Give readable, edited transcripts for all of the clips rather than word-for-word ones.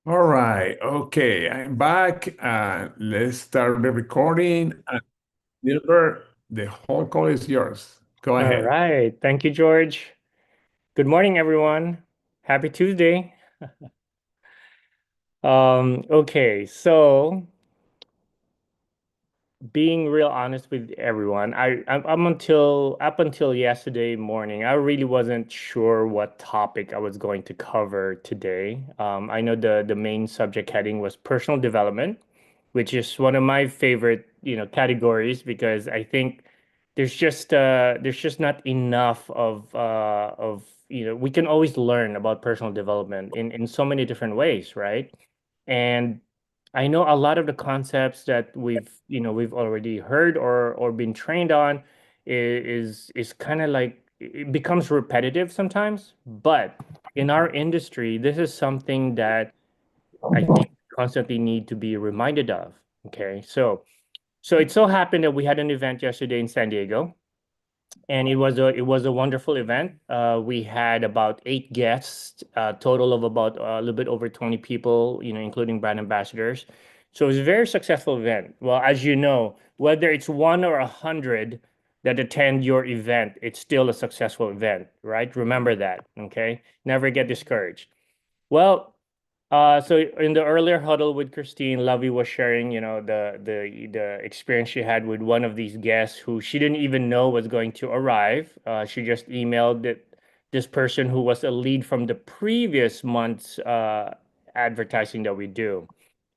All right. Okay. I'm back. Let's start the recording. Nilbert, the whole call is yours. Go All ahead. right. Thank you, George. Good morning, everyone. Happy Tuesday. Okay, so being real honest with everyone, I'm up until yesterday morning, I really wasn't sure what topic I was going to cover today. I know the main subject heading was personal development, which is one of my favorite, categories because I think there's just not enough of we can always learn about personal development in so many different ways, right? And I know a lot of the concepts that we've already heard or been trained on is kind of like it becomes repetitive sometimes, but in our industry, this is something that I think constantly need to be reminded of. Okay, so it so happened that we had an event yesterday in San Diego, and it was a wonderful event. We had about 8 guests, a total of about a little bit over 20 people, including brand ambassadors. So it was a very successful event. Well, as you know, whether it's one or 100 that attend your event, it's still a successful event, right? Remember that, okay? Never get discouraged. Well, so in the earlier huddle with Christine, Lovey was sharing, the experience she had with one of these guests who she didn't even know was going to arrive. She just emailed this person who was a lead from the previous month's advertising that we do.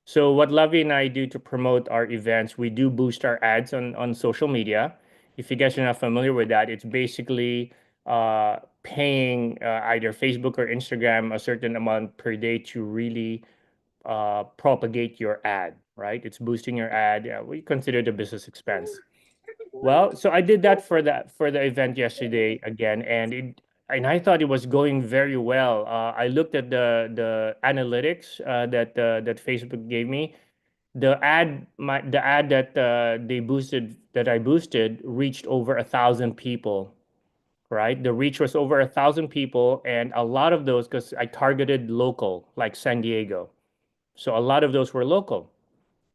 So what Lovey and I do to promote our events, we do boost our ads on social media. If you guys are not familiar with that, it's basically paying either Facebook or Instagram a certain amount per day to really propagate your ad, right? It's boosting your ad. We consider the business expense. Well, so I did that for the event yesterday again, and I thought it was going very well. I looked at the analytics that Facebook gave me. The ad that I boosted reached over 1,000 people, right? The reach was over 1,000 people, and a lot of those because I targeted local, like San Diego. So a lot of those were local.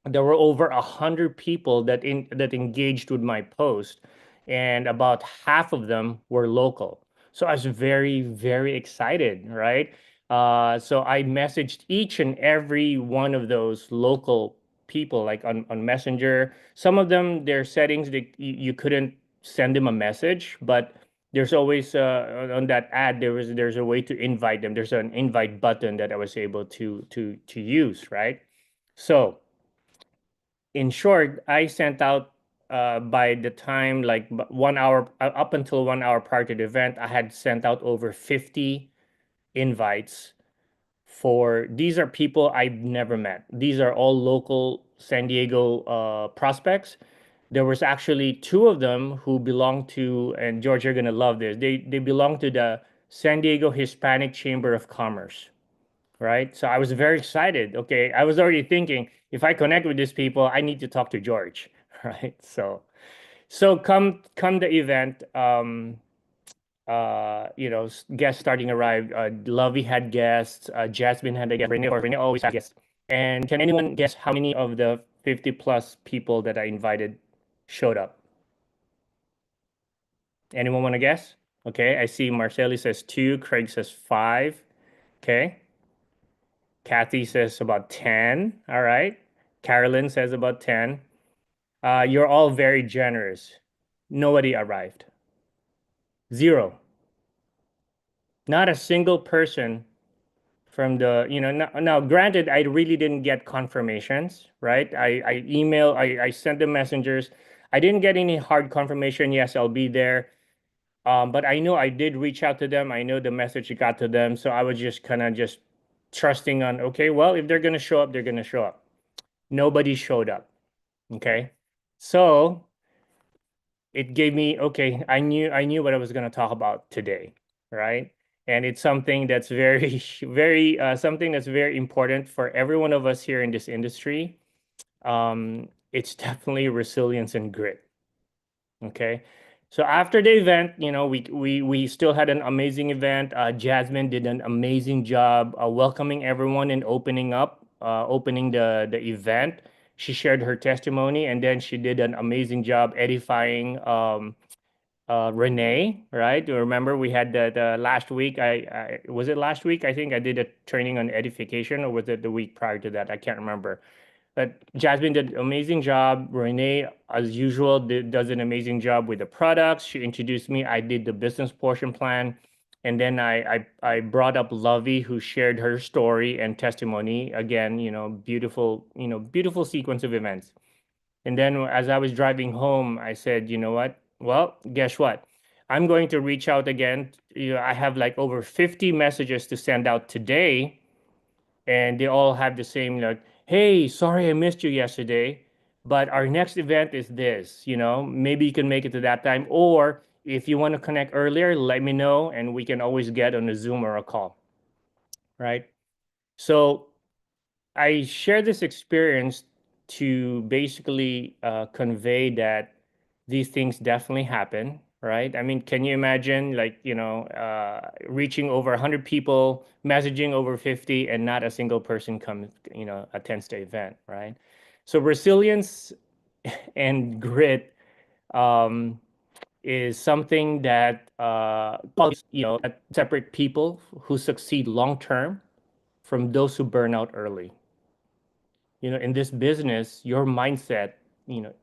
There were over 100 people that engaged with my post, and about half of them were local. So I was very, very excited, right? So I messaged each and every one of those local people, like on Messenger. Some of them, their settings, you couldn't send them a message, but there's always on that ad there's a way to invite them. There's an invite button that I was able to use, right? So in short, I sent out by the time like 1 hour up until 1 hour prior to the event, I had sent out over 50 invites for these are people I've never met. These are all local San Diego prospects. There was actually two of them who belong to, and George, you're gonna love this. They belong to the San Diego Hispanic Chamber of Commerce, right? So I was very excited. Okay, I was already thinking if I connect with these people, I need to talk to George, right? So come the event. Guests starting arrived. Lovey had guests. Jasmine had a guest. Renee always had guests. And can anyone guess how many of the 50 plus people that I invited showed up? Anyone want to guess? Okay, I see Marceli says two. Craig says five. Okay. Kathy says about 10. All right. Carolyn says about 10. You're all very generous. Nobody arrived. Zero. Not a single person from now granted, I really didn't get confirmations, right? I sent the messengers. I didn't get any hard confirmation. Yes, I'll be there. But I know I did reach out to them. I know the message got to them. So I was just kind of just trusting on, okay, well, if they're going to show up, they're going to show up. Nobody showed up. Okay. So it gave me, okay, I knew what I was going to talk about today, right? And it's something that's very, very, something that's very important for every one of us here in this industry. It's definitely resilience and grit. Okay. So after the event, we still had an amazing event. Jasmine did an amazing job welcoming everyone and opening the event. She shared her testimony, and then she did an amazing job edifying Renee, right? You remember we had the last week. I was it last week? I think I did a training on edification, or was it the week prior to that? I can't remember. But Jasmine did an amazing job. Renee, as usual, does an amazing job with the products. She introduced me. I did the business portion plan. And then I brought up Lovey, who shared her story and testimony. Again, beautiful sequence of events. And then as I was driving home, I said, you know what? Well, guess what? I'm going to reach out again. I have like over 50 messages to send out today, and they all have the same like, hey, sorry I missed you yesterday, but our next event is this. Maybe you can make it to that time, or if you want to connect earlier, let me know, and we can always get on a Zoom or a call, right? So I share this experience to basically convey that these things definitely happen, right? I mean, can you imagine, like, reaching over 100 people, messaging over 50, and not a single person comes, attends the event, right? So resilience and grit um, is something that that separate people who succeed long term from those who burn out early. In this business, your mindset,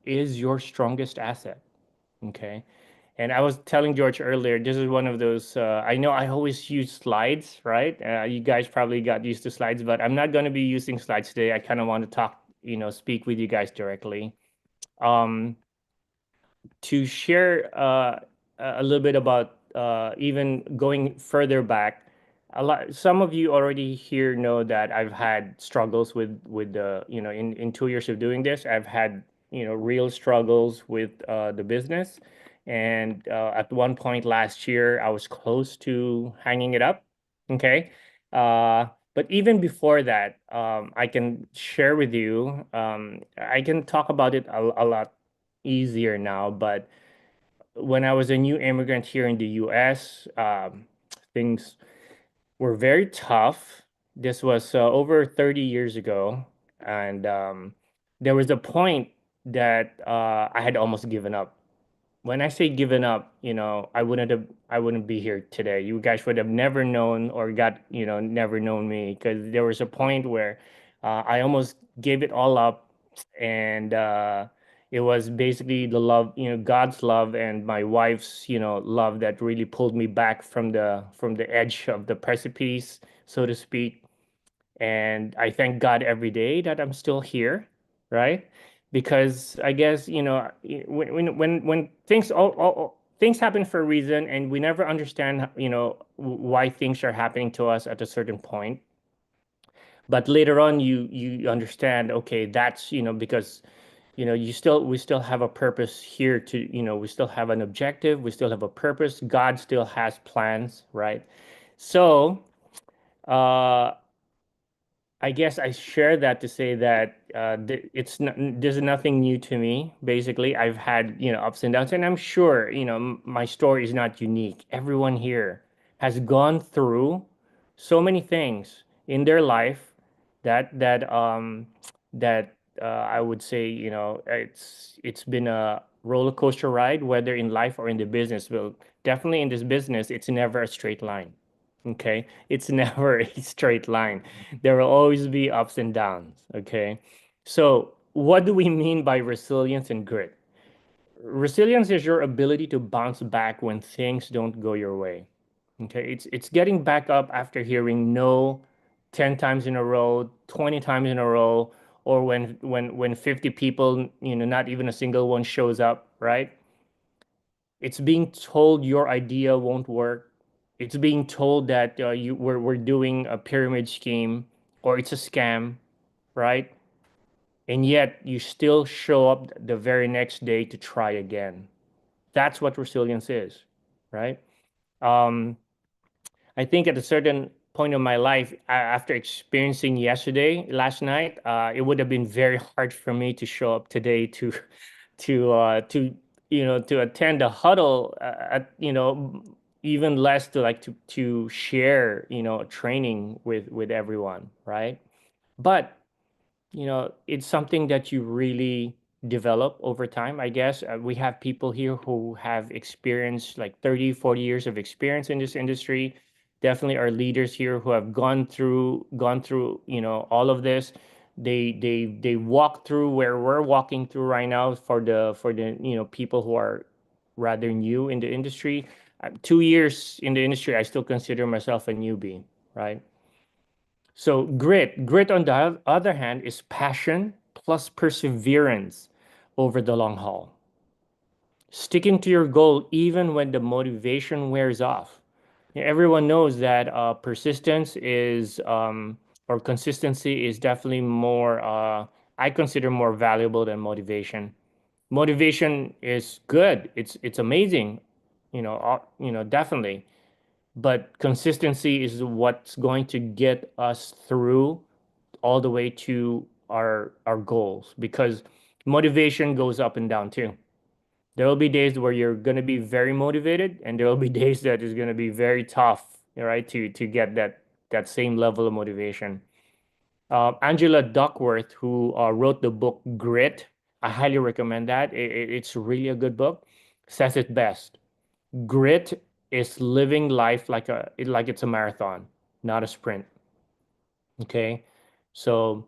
is your strongest asset. Okay. And I was telling George earlier, this is one of those, I know I always use slides, right? You guys probably got used to slides, but I'm not going to be using slides today. I kind of want to talk, speak with you guys directly. Um, to share a little bit about even going further back, some of you already here know that I've had struggles with the in 2 years of doing this. I've had real struggles with the business, and at one point last year I was close to hanging it up. Okay. But even before that, I can share with you, I can talk about it a lot easier now. But when I was a new immigrant here in the US, things were very tough. This was over 30 years ago. And there was a point that I had almost given up. When I say given up, I wouldn't be here today. You guys would have never known or never known me, because there was a point where I almost gave it all up, and it was basically the love, God's love and my wife's, love that really pulled me back from the edge of the precipice, so to speak. And I thank God every day that I'm still here, right? Because I guess, when things happen for a reason, and we never understand, why things are happening to us at a certain point. But later on, you understand, okay, that's, because we still have a purpose here, we still have an objective, we still have a purpose. God still has plans, right? So uh I guess I share that to say that it's not, there's nothing new to me. Basically, I've had, ups and downs, and I'm sure, my story is not unique. Everyone here has gone through so many things in their life that I would say, it's been a roller coaster ride, whether in life or in the business. Well, definitely in this business, it's never a straight line. Okay, it's never a straight line. There will always be ups and downs. Okay, so what do we mean by resilience and grit? Resilience is your ability to bounce back when things don't go your way. Okay, it's getting back up after hearing no 10 times in a row, 20 times in a row, or when 50 people, not even a single one shows up, right? It's being told your idea won't work. It's being told that we're doing a pyramid scheme, or it's a scam, right? And yet you still show up the very next day to try again. That's what resilience is, right? Um, I think at a certain point of my life, after experiencing last night, it would have been very hard for me to show up today to to attend a huddle, even less to like to share, training with everyone, right? But it's something that you really develop over time, I guess. We have people here who have experience like 30, 40 years of experience in this industry. Definitely our leaders here who have gone through, all of this. They walk through where we're walking through right now for the people who are rather new in the industry. 2 years in the industry, I still consider myself a newbie, right? So grit on the other hand is passion plus perseverance over the long haul. Sticking to your goal even when the motivation wears off. Everyone knows that persistence is or consistency is definitely more. I consider more valuable than motivation. Motivation is good. It's amazing. Definitely. But consistency is what's going to get us through all the way to our goals, because motivation goes up and down too. There will be days where you're going to be very motivated, and there will be days that is going to be very tough, right, to get that same level of motivation. Angela Duckworth, who wrote the book Grit, I highly recommend that. It's really a good book. Says it best. Grit is living life like it's a marathon, not a sprint. Okay. So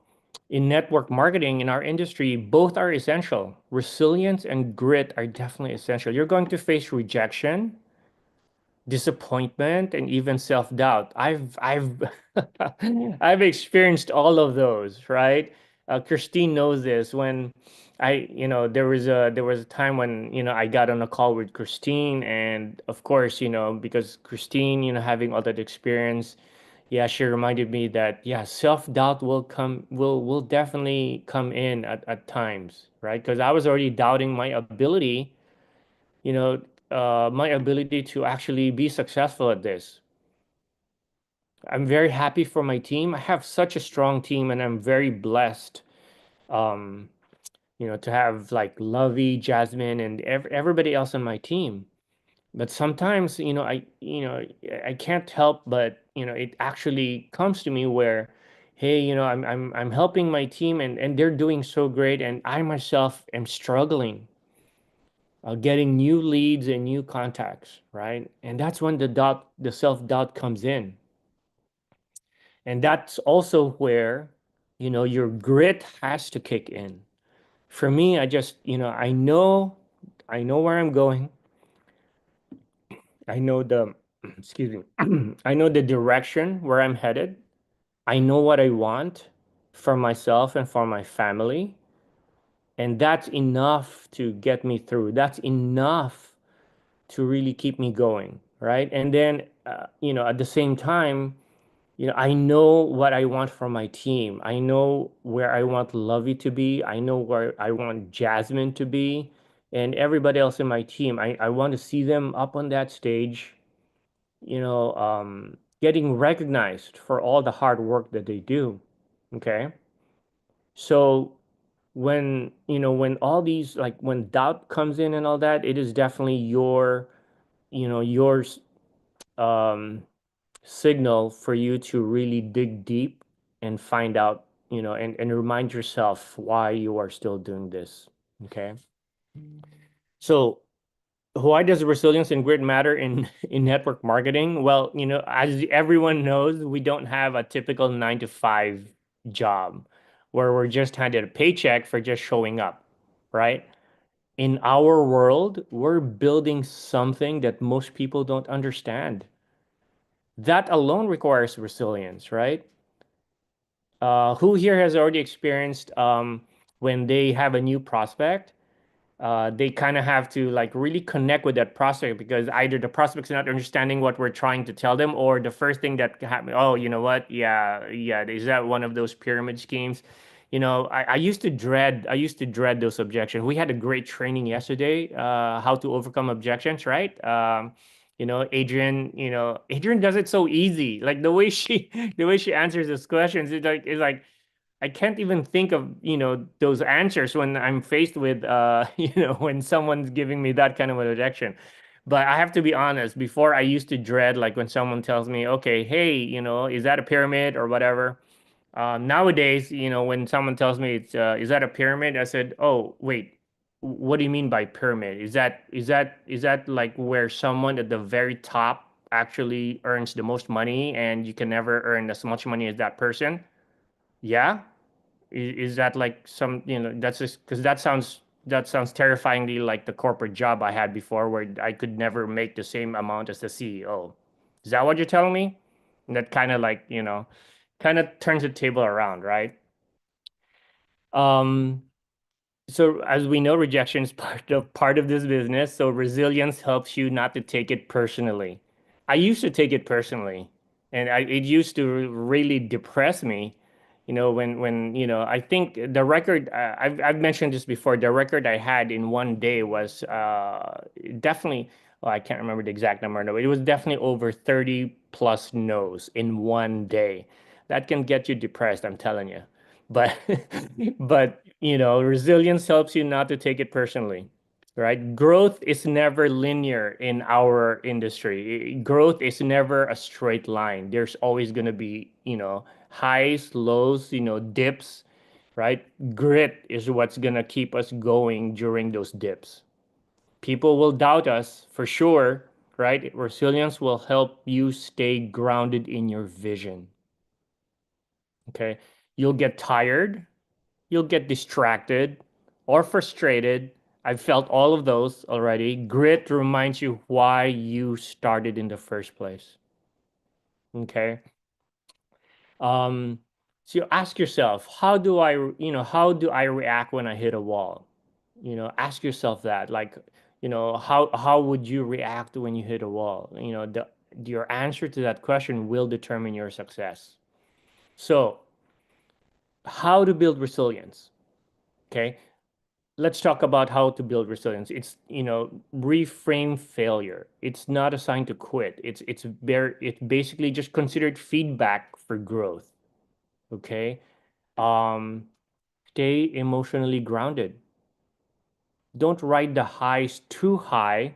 in network marketing in our industry, both are essential. Resilience and grit are definitely essential. You're going to face rejection, disappointment, and even self-doubt. I've I've experienced all of those, right? Christine knows this. When there was a time when I got on a call with Christine, and of course, because Christine, having all that experience, yeah, she reminded me that yeah, self-doubt will definitely come in at times, right? Because I was already doubting you know, my ability to actually be successful at this. I'm very happy for my team. I have such a strong team, and I'm very blessed, um, to have like Lovey, Jasmine, and everybody else on my team. But sometimes, I can't help but, it actually comes to me where, hey, I'm helping my team, and they're doing so great, and I myself am struggling, getting new leads and new contacts, right? And that's when the self-doubt comes in. And that's also where, your grit has to kick in. For me, I just, I know where I'm going. I know the, excuse me, I know the direction where I'm headed. I know what I want for myself and for my family. And that's enough to get me through. That's enough to really keep me going, right? And then, at the same time, I know what I want from my team. I know where I want Lovey to be. I know where I want Jasmine to be, and everybody else in my team. I want to see them up on that stage, getting recognized for all the hard work that they do. Okay. So when all these, like when doubt comes in and all that, it is definitely yours um signal for you to really dig deep and find out, and remind yourself why you are still doing this. Okay. So why does resilience and grit matter in in network marketing? Well, as everyone knows, we don't have a typical 9 to 5 job where we're just handed a paycheck for just showing up, right? In our world, we're building something that most people don't understand. That alone requires resilience, right? Who here has already experienced when they have a new prospect, they kind of have to like really connect with that prospect, because either the prospect's not understanding what we're trying to tell them, or the first thing that happens, oh, you know what? Yeah, yeah. Is that one of those pyramid schemes? I used to dread those objections. We had a great training yesterday, how to overcome objections, right? Adrian does it so easy. Like the way she answers those questions, it's like I can't even think of, those answers when I'm faced with, when someone's giving me that kind of a rejection. But I have to be honest, before I used to dread like when someone tells me, okay, hey, is that a pyramid or whatever? Nowadays, when someone tells me is that a pyramid? I said, oh, wait, what do you mean by pyramid? Is that like where someone at the very top actually earns the most money and you can never earn as much money as that person? Yeah. Is that like some, that's just because that sounds terrifyingly like the corporate job I had before where I could never make the same amount as the CEO. Is that what you're telling me? And that kind of like, kind of turns the table around, right? Um, so as we know, rejection is part of this business. So resilience helps you not to take it personally. I used to take it personally, and it used to really depress me. When I think the record I've mentioned this before. The record I had in one day was definitely. Well, I can't remember the exact number. No, it was definitely over 30 plus no's in one day. That can get you depressed, I'm telling you. But but resilience helps you not to take it personally, right? Growth is never linear in our industry. Growth is never a straight line. There's always going to be, highs, lows, dips, right? Grit is what's going to keep us going during those dips. People will doubt us for sure, right? Resilience will help you stay grounded in your vision. Okay. You'll get tired, you'll get distracted or frustrated. I've felt all of those already. Grit reminds you why you started in the first place. Okay. Um, so you ask yourself, how do I react when I hit a wall? Ask yourself that. Like, how would you react when you hit a wall? Your answer to that question will determine your success. So, how to build resilience? Okay. Let's talk about how to build resilience. It's, reframe failure. It's not a sign to quit. It's basically just considered feedback for growth. Okay. Um, Stay emotionally grounded. Don't ride the highs too high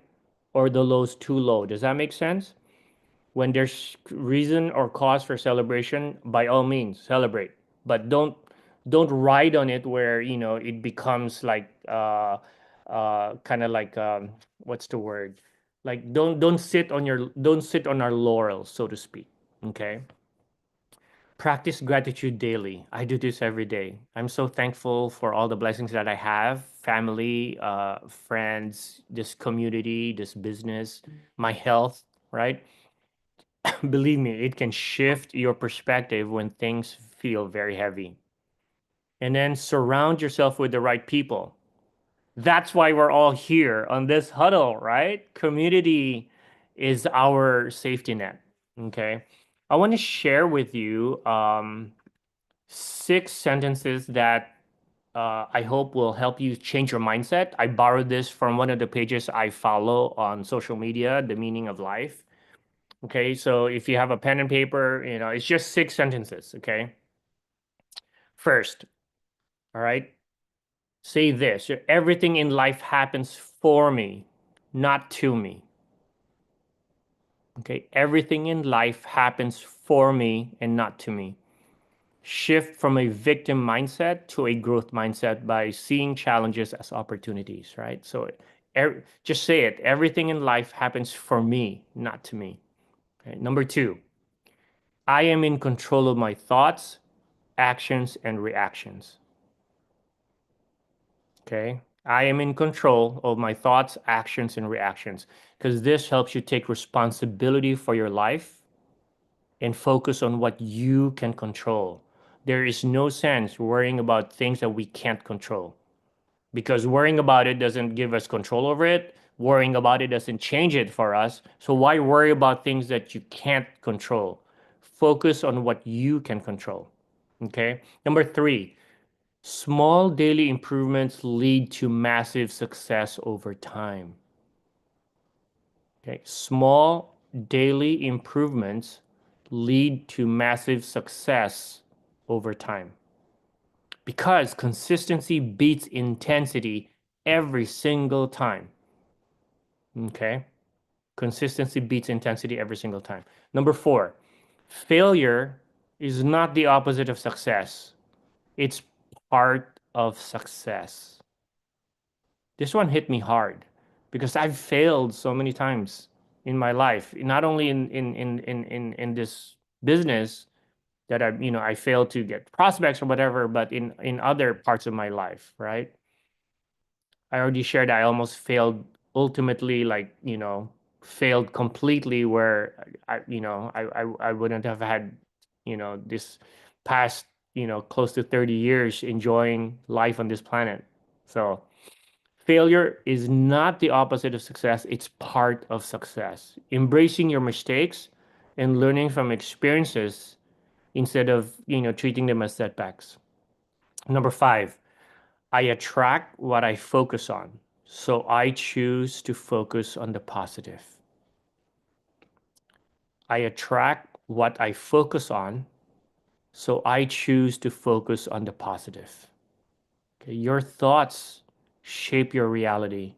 or the lows too low. Does that make sense? When there's reason or cause for celebration, by all means celebrate, but don't ride on it where it becomes like kind of like what's the word, like don't sit on our laurels, so to speak. Okay. Practice gratitude daily. I do this every day. I'm so thankful for all the blessings that I have: family, friends, this community, this business, my health, right? Believe me, it can shift your perspective when things feel very heavy. And then surround yourself with the right people. That's why we're all here on this huddle, right? Community is our safety net. Okay. I want to share with you 6 sentences that I hope will help you change your mindset. I borrowed this from one of the pages I follow on social media, The Meaning of Life. Okay, so if you have a pen and paper, it's just 6 sentences. Okay. First, all right, say this: everything in life happens for me, not to me. Okay. Everything in life happens for me and not to me. Shift from a victim mindset to a growth mindset by seeing challenges as opportunities, right? So just say it: everything in life happens for me, not to me. Okay. Number two, I am in control of my thoughts, actions, and reactions. Okay. I am in control of my thoughts, actions, and reactions because this helps you take responsibility for your life and focus on what you can control. There is no sense worrying about things that we can't control because worrying about it doesn't give us control over it. Worrying about it doesn't change it for us. So why worry about things that you can't control? Focus on what you can control. Okay. Number three, small daily improvements lead to massive success over time. Okay. Small daily improvements lead to massive success over time. because consistency beats intensity every single time. Okay? Consistency beats intensity every single time. Number four, failure is not the opposite of success. It's part of success. This one hit me hard because I've failed so many times in my life, not only in this business that I failed to get prospects or whatever, but in other parts of my life, right? I already shared I almost failed ultimately, like, failed completely where I wouldn't have had, this past, close to 30 years enjoying life on this planet. So failure is not the opposite of success, it's part of success. Embracing your mistakes and learning from experiences instead of, treating them as setbacks. Number five, I attract what I focus on. So I choose to focus on the positive. I attract what I focus on. So I choose to focus on the positive. Okay? Your thoughts shape your reality.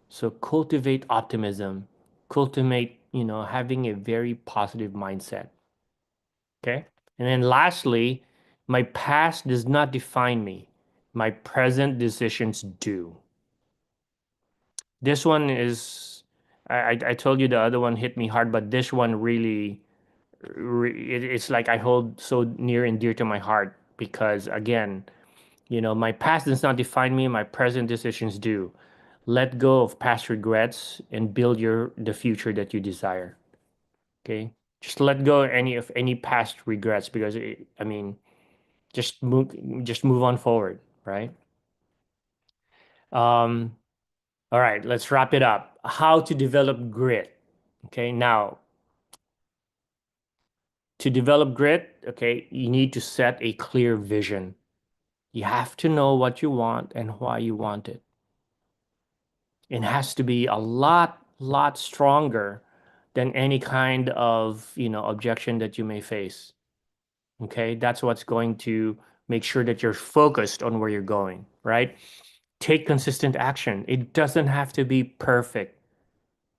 So cultivate optimism, cultivate, having a very positive mindset. Okay. And then lastly, my past does not define me. My present decisions do. This one is, I told you the other one hit me hard, but this one really, it's like I hold so near and dear to my heart because again, my past does not define me. My present decisions do. Let go of past regrets and build the future that you desire. Okay. Just let go of any past regrets because I mean, just move on forward, right? Um, all right, let's wrap it up. How to develop grit. Okay, now to develop grit, okay, you need to set a clear vision. You have to know what you want and why you want it. It has to be a lot stronger than any kind of, objection that you may face. Okay, that's what's going to make sure that you're focused on where you're going, right? Take consistent action. It doesn't have to be perfect.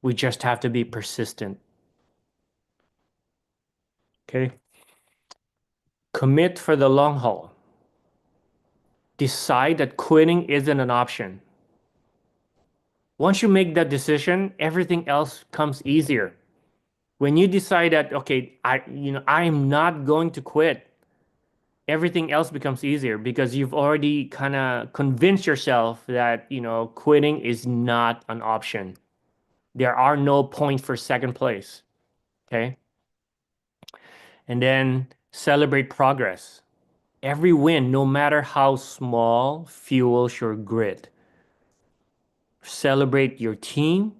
We just have to be persistent. Okay. Commit for the long haul. Decide that quitting isn't an option. Once you make that decision, everything else comes easier. When you decide that, okay, I am not going to quit, everything else becomes easier because you've already kind of convinced yourself that, quitting is not an option. There are no points for second place. Okay. And then celebrate progress. Every win, no matter how small, fuels your grit. Celebrate your team,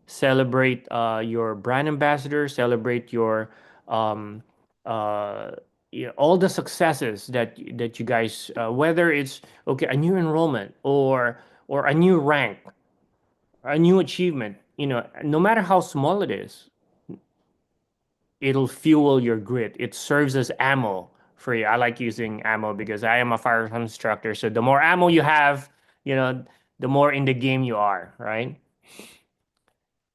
celebrate your brand ambassador, celebrate your um, uh, all the successes that you guys, whether it's okay a new enrollment or a new rank, a new achievement. No matter how small it is, it'll fuel your grit. It serves as ammo for you. I like using ammo because I am a firearms instructor. So the more ammo you have, you know, the more in the game you are, right?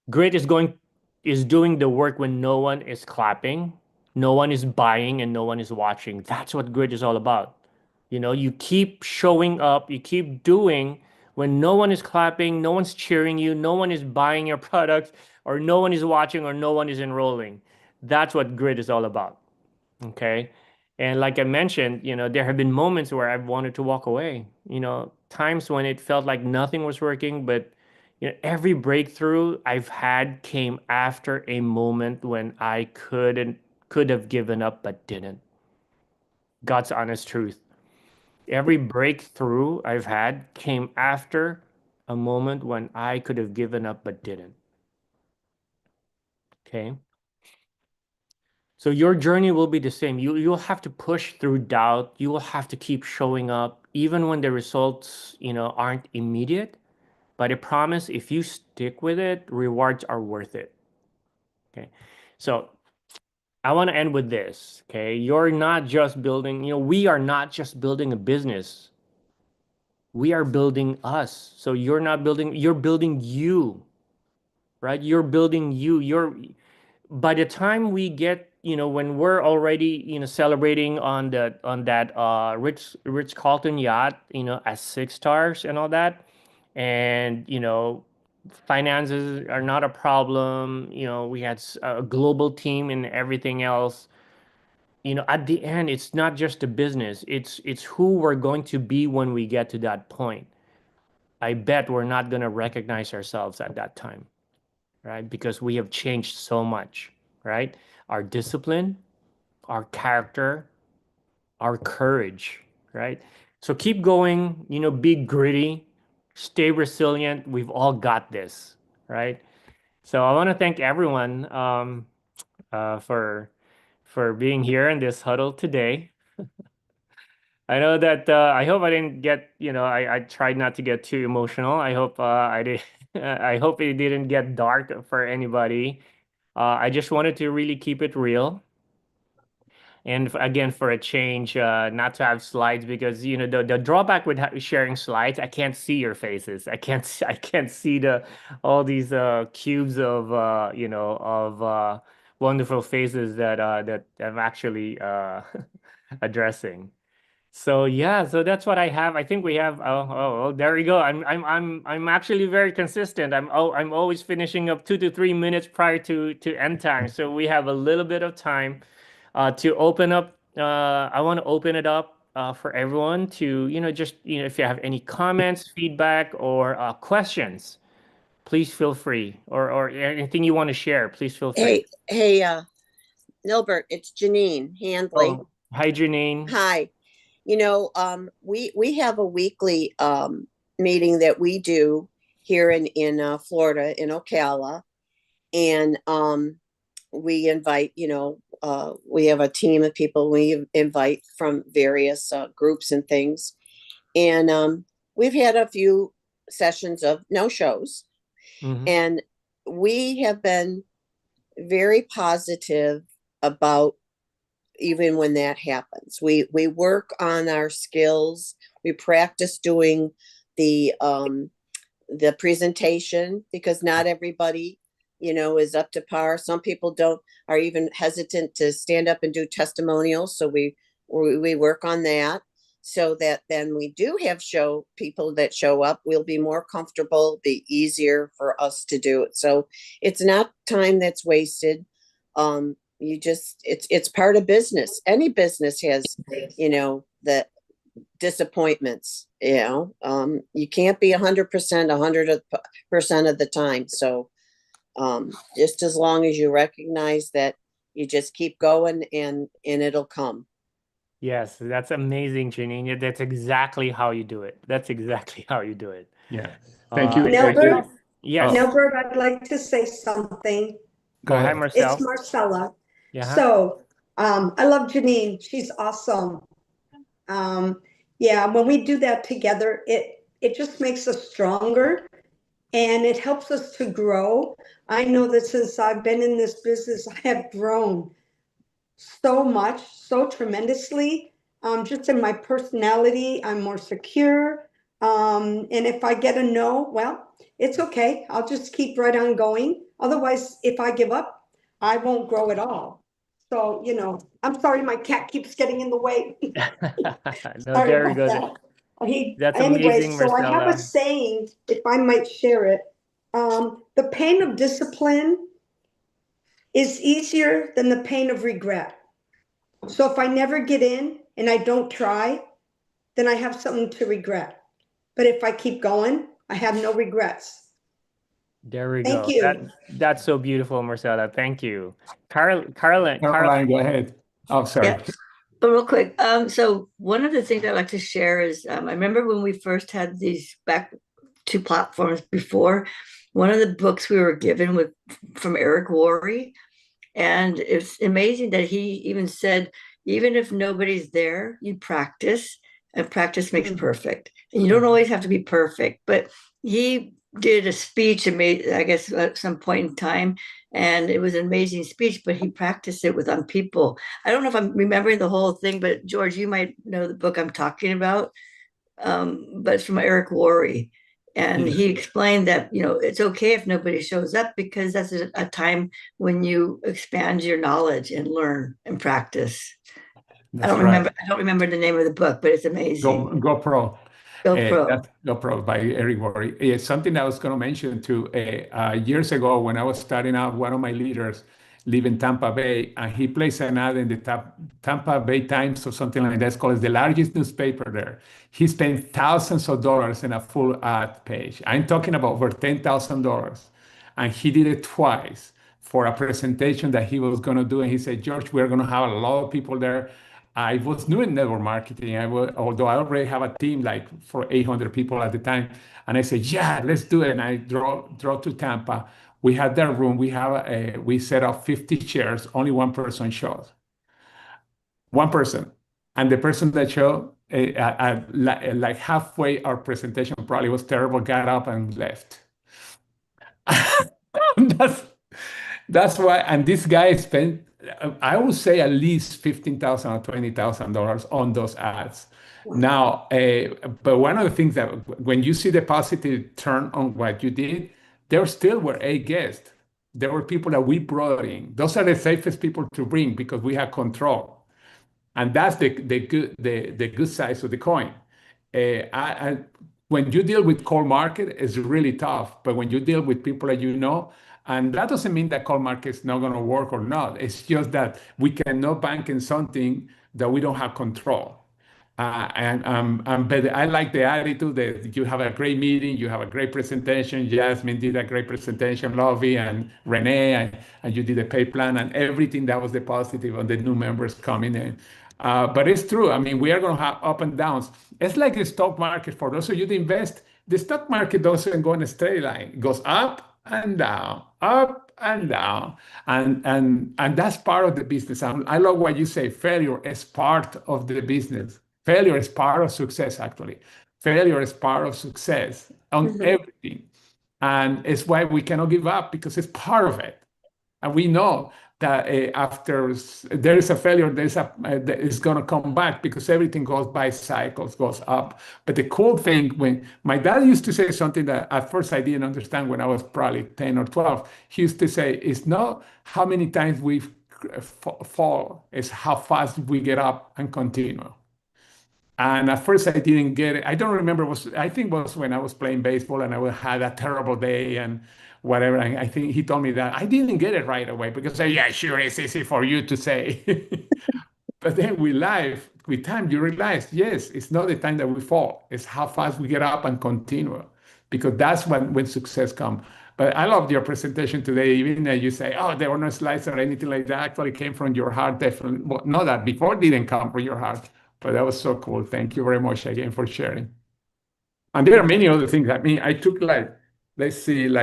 Grit is doing the work when no one is clapping, no one is buying, and no one is watching. That's what grit is all about. You keep showing up, you keep doing when no one is clapping, no one's cheering you, no one is buying your products, or no one is watching, or no one is enrolling. That's what grit is all about. Okay. And like I mentioned, there have been moments where I've wanted to walk away, times when it felt like nothing was working, but every breakthrough I've had came after a moment when I could have given up but didn't. God's honest truth. Every breakthrough I've had came after a moment when I could have given up but didn't. Okay. So your journey will be the same. You'll have to push through doubt. You will have to keep showing up even when the results, aren't immediate. But I promise if you stick with it, rewards are worth it. Okay. So I want to end with this. Okay. You're not just building, we are not just building a business. We are building us. So you're not building, you're building you, right? You're building you. You're by the time we get, when we're already, celebrating on that Ritz Carlton yacht, as 6 stars and all that, and finances are not a problem. We had a global team and everything else. At the end, it's not just a business. It's who we're going to be when we get to that point. I bet we're not going to recognize ourselves at that time, right? Because we have changed so much, right? Our discipline, our character, our courage, right? So keep going, be gritty, stay resilient. We've all got this, right? So I want to thank everyone uh, for for being here in this huddle today. I know that I hope I didn't get, I tried not to get too emotional. I hope I did. I hope it didn't get dark for anybody. I just wanted to really keep it real. And again, for a change, not to have slides because the drawback with sharing slides, I can't see your faces. I can't see the all these cubes of wonderful faces that I'm actually addressing. So yeah, so that's what I have. I think we have. Oh, there we go. I'm actually very consistent. I'm always finishing up 2 to 3 minutes prior to end time. So we have a little bit of time to open up. I want to open it up for everyone to just if you have any comments, feedback, or questions, please feel free. Or anything you want to share, please feel free. Hey, Nilbert, it's Janine Handley. Oh, hi, Janine. Hi. We have a weekly meeting that we do here in Florida in Ocala, and we invite. We have a team of people we invite from various groups and things, and we've had a few sessions of no shows, and we have been very positive about even when that happens. We work on our skills. We practice doing the presentation because not everybody is up to par. Some people don't are even hesitant to stand up and do testimonials. So we work on that so that then we do have people that show up. We'll be more comfortable, be easier for us to do it. So it's not time that's wasted. It's part of business. Any business has the disappointments. You can't be 100% 100% of the time. So just as long as you recognize that, you just keep going and it'll come. Yes, that's amazing, Janine. That's exactly how you do it. That's exactly how you do it. Yeah. Thank you. Nilbert, Yes. Nilbert, I'd like to say something. Go ahead, Marcel. It's Marcella. Yeah. So I love Janine. She's awesome. Yeah, when we do that together, it just makes us stronger and it helps us to grow. I know that since I've been in this business, I have grown so much, so tremendously. Just in my personality, I'm more secure. And if I get a no, well, it's okay. I'll just keep right on going. Otherwise, if I give up, I won't grow at all. So, I'm sorry, my cat keeps getting in the way. No, Sorry there we about go. that. That's Anyway, amazing, so I have Marcella. a saying, if I might share it. The pain of discipline is easier than the pain of regret. So if I never get in and I don't try, then I have something to regret. But if I keep going, I have no regrets. There we Thank go. you. That's so beautiful, Marcella. Thank you. Caroline, go ahead. Oh, sorry. Yeah. But real quick, so one of the things I'd like to share is I remember when we first had these back two platforms before, one of the books we were given from Eric Worre, and it's amazing that he even said, even if nobody's there, you practice, and practice makes perfect. And you don't always have to be perfect, but he did a speech and made, I guess, at some point in time, and it was an amazing speech, but he practiced it with on people. I don't know if I'm remembering the whole thing, but George, you might know the book I'm talking about. but it's from Eric Worre. And he explained that, it's okay if nobody shows up because that's a time when you expand your knowledge and learn and practice. That's right. I don't remember the name of the book, but it's amazing. GoPro. GoPro. That's GoPro by Eric Worre. It's something I was going to mention too. Years ago, when I was starting out, one of my leaders lived in Tampa Bay, and he placed an ad in the Tampa Bay Times or something like that. It's called the largest newspaper there. He spent thousands of dollars in a full ad page. I'm talking about over $10,000. And he did it twice for a presentation that he was going to do. And he said, George, we're going to have a lot of people there. I was new in network marketing. Although I already have a team like for 800 people at the time. And I said, yeah, let's do it. And I drove to Tampa. We had that room. We set up 50 chairs. Only one person showed. One person. And the person that showed, like halfway our presentation probably was terrible, got up and left. That's that's why, and this guy spent, I would say at least $15,000 or $20,000 on those ads. Now, but one of the things that when you see the positive turn on what you did, there still were 8 guests. There were people that we brought in. Those are the safest people to bring because we have control. And that's the good side of the coin. When you deal with cold market, it's really tough. But when you deal with people that you know, and that doesn't mean that cold market is not going to work or not. It's just that we cannot bank in something that we don't have control. But I like the attitude that you have a great meeting, you have a great presentation. Jasmine did a great presentation, Lovey and Renee, and you did a pay plan and everything that was the positive on the new members coming in. But it's true. I mean, we are going to have up and downs. It's like the stock market. For those of you that invest, the stock market doesn't go in a straight line. It goes up and down, and that's part of the business. I love what you say. Failure is part of the business. Failure is part of success, actually. Failure is part of success on everything. And it's why we cannot give up because it's part of it. And we know that after there is a failure, it's going to come back because everything goes by cycles, goes up. But the cool thing, when my dad used to say something that at first I didn't understand when I was probably 10 or 12, he used to say, it's not how many times we fall, it's how fast we get up and continue. And at first, I didn't get it. I don't remember. I think it was when I was playing baseball and I had a terrible day and whatever. And I think he told me that I didn't get it right away because yeah, sure, it's easy for you to say. But then with time, you realize, yes, it's not the time that we fall. It's how fast we get up and continue, because that's when success comes. But I loved your presentation today. Even you say, oh, there were no slides or anything like that. Actually came from your heart, definitely. Well, not that before didn't come from your heart. But that was so cool. Thank you very much again for sharing. And there are many other things. I mean, I took let's see,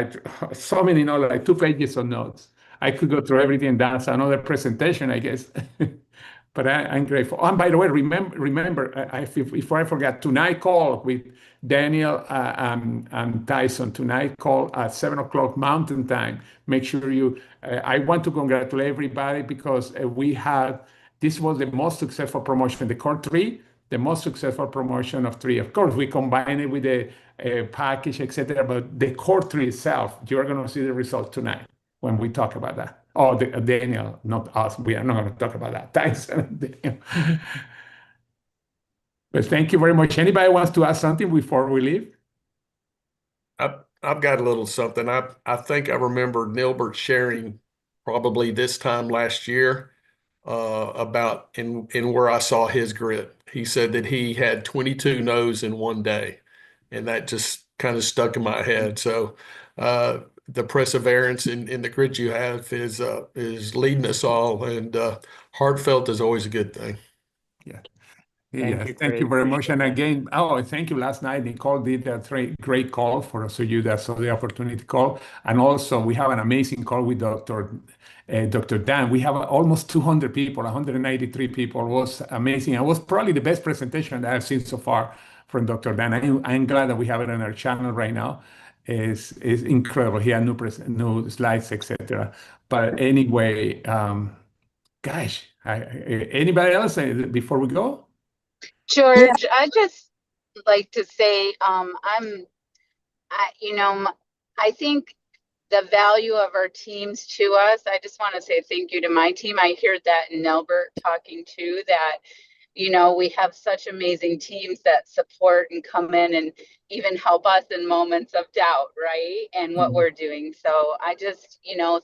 so many notes, like 2 pages of notes. I could go through everything. That's another presentation, I guess. But I'm grateful. And by the way, remember, if I forgot, tonight call with Daniel and Tyson. Tonight call at 7 o'clock Mountain Time. Make sure I want to congratulate everybody because this was the most successful promotion, the core three, the most successful promotion of three. Of course, we combine it with the package, etc. But the core three itself, you're going to see the result tonight when we talk about that. Oh, Daniel, not us. We are not going to talk about that. Thanks, Daniel. But thank you very much. Anybody wants to ask something before we leave? I've got a little something. I think I remember Nilbert sharing probably this time last year about in where I saw his grit. He said that he had 22 no's in one day, and that just kind of stuck in my head. So the perseverance in the grit you have is leading us all, and heartfelt is always a good thing. Yeah. Thank you very much. And again, thank you. Last night, Nicole did a great call for us, so you that saw the opportunity call. And also, we have an amazing call with Dr. Dan. We have almost 200 people, 193 people. It was amazing. It was probably the best presentation that I've seen so far from Dr. Dan. I'm glad that we have it on our channel right now. Is incredible. He had new slides, etc. But anyway, gosh, anybody else before we go? George, Yeah. like to say, I think the value of our teams to us, I just want to say thank you to my team. I hear that in Nilbert talking too, that we have such amazing teams that support and come in and even help us in moments of doubt, right? And what we're doing. So I just,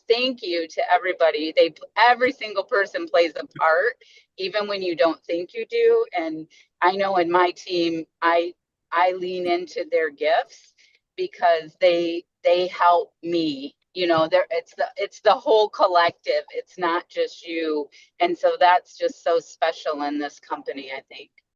thank you to everybody. Every single person plays a part, even when you don't think you do. And I know in my team, I lean into their gifts because they help me. It's the whole collective. It's not just you, and so that's just so special in this company, I think.